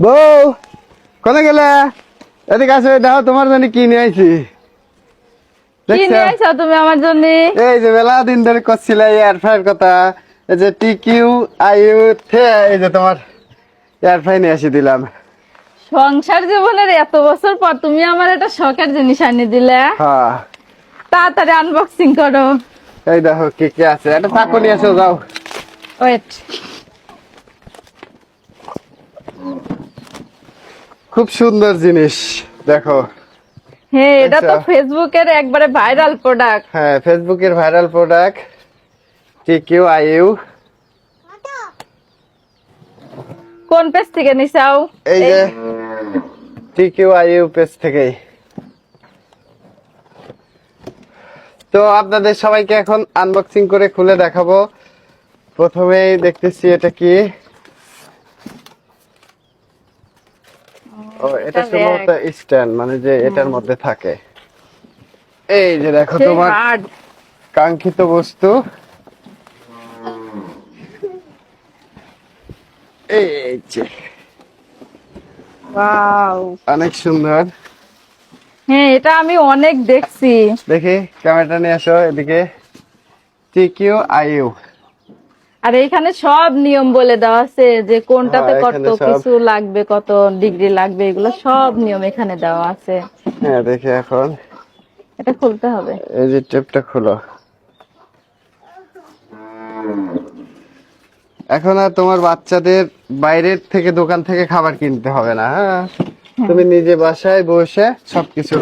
বউ কোনে গেলে? এদিকে আসো, দেখো তোমার জন্য কি নিয়ে আইছি। কি নিয়ে আইছো তুমি আমার জন্য? এই যে মেলা দিন ধরে করছিলে এয়ার ফ্রাইয়ের কথা, এই যে টিকিউ আইউ থে, এই যে তোমার এয়ার ফ্রাই নিয়ে আসি দিলাম। সংসার জীবনের এত বছর পর তুমি আমার একটা শখের জিনিস আনি দিলে। হ্যাঁ, তাড়াতাড়ি আনবক্সিং করো। এই দেখো কি কি আছে। একটা চাকু নিয়ে আসো, যাও। ওয়েট। খুব সুন্দর জিনিস, দেখো। হ্যাঁ, এটা তো আচ্ছা। ফেসবুকের একবারে ভাইরাল প্রোডাক্ট। হ্যাঁ, ফেসবুকের ভাইরাল প্রোডাক্ট টিকিউ আইউ। কোন পেজ থেকে নিছাও? এই যে টিকিউ আইউ পেজ থেকেই। তো আপনাদের সবাইকে এখন আনবক্সিং করে খুলে দেখাবো। প্রথমেই দেখতেছি এটা কি। ও, এটা সম্ভবত স্ট্যান্ড, মানে যে এটার মধ্যে থাকে। এই যে দেখো তোমার কাঙ্ক্ষিত বস্তু। এই যে ওয়াও, অনেক সুন্দর। হ্যাঁ এটা আমি অনেক দেখছি। দেখি, ক্যামেরাটা নিয়ে আসো এদিকে। TQ IU. আর এইখানে সব নিয়ম বলে দেওয়া আছে যে কোনটাতে হ্যাঁ, কত এখানে সব। কিছু লাগবে, কত ডিগ্রি লাগবে, এগুলো সব নিয়ম এখানে দেওয়া আছে। হ্যাঁ, দেখি এখন। এটা খুলতে হবে। এই যে টেপটা খুলো। এখন আর তোমার বাচ্চাদের বাইরের থেকে দোকান থেকে খাবার কিনতে হবে না। হ্যাঁ, তুমি নিজে বাসায় বসে সবকিছু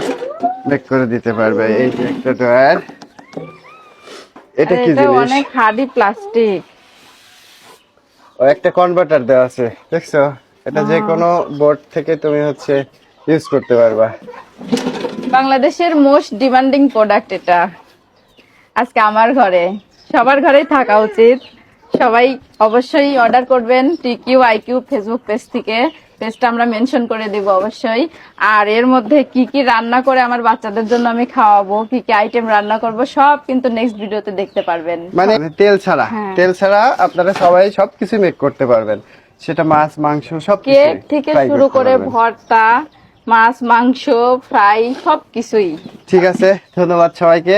বেক করে দিতে পারবে। এই যে একটা ড্রয়ার। এটা আরে কি এটা জিনিস? অনেক হার্ডি প্লাস্টিক। ও, একটা কনভার্টার দেওয়া আছে, দেখছো? এটা যে কোনো বোর্ড থেকে তুমি হচ্ছে ইউজ করতে পারবা। বাংলাদেশের মোস্ট ডিমান্ডিং প্রোডাক্ট এটা। আজকে আমার ঘরে, সবার ঘরেই থাকা উচিত। সবাই অবশ্যই অর্ডার করবেন টিকিউ আইকিউ ফেসবুক পেজ থেকে। পেজটা আমরা মেনশন করে দিব অবশ্যই। আর এর মধ্যে কি কি রান্না করে আমার বাচ্চাদের জন্য আমি খাওয়াবো, কি কি আইটেম রান্না করব, সব কিন্তু নেক্সট ভিডিওতে দেখতে পারবেন। মানে তেল ছাড়া, হ্যাঁ। তেল ছাড়া আপনারা সবাই সবকিছু মেক করতে পারবেন। সেটা মাছ, মাংস সব কেক থেকে শুরু করে ভর্তা, মাছ, মাংস, ফ্রাই সবকিছুই। ঠিক আছে, ধন্যবাদ সবাইকে।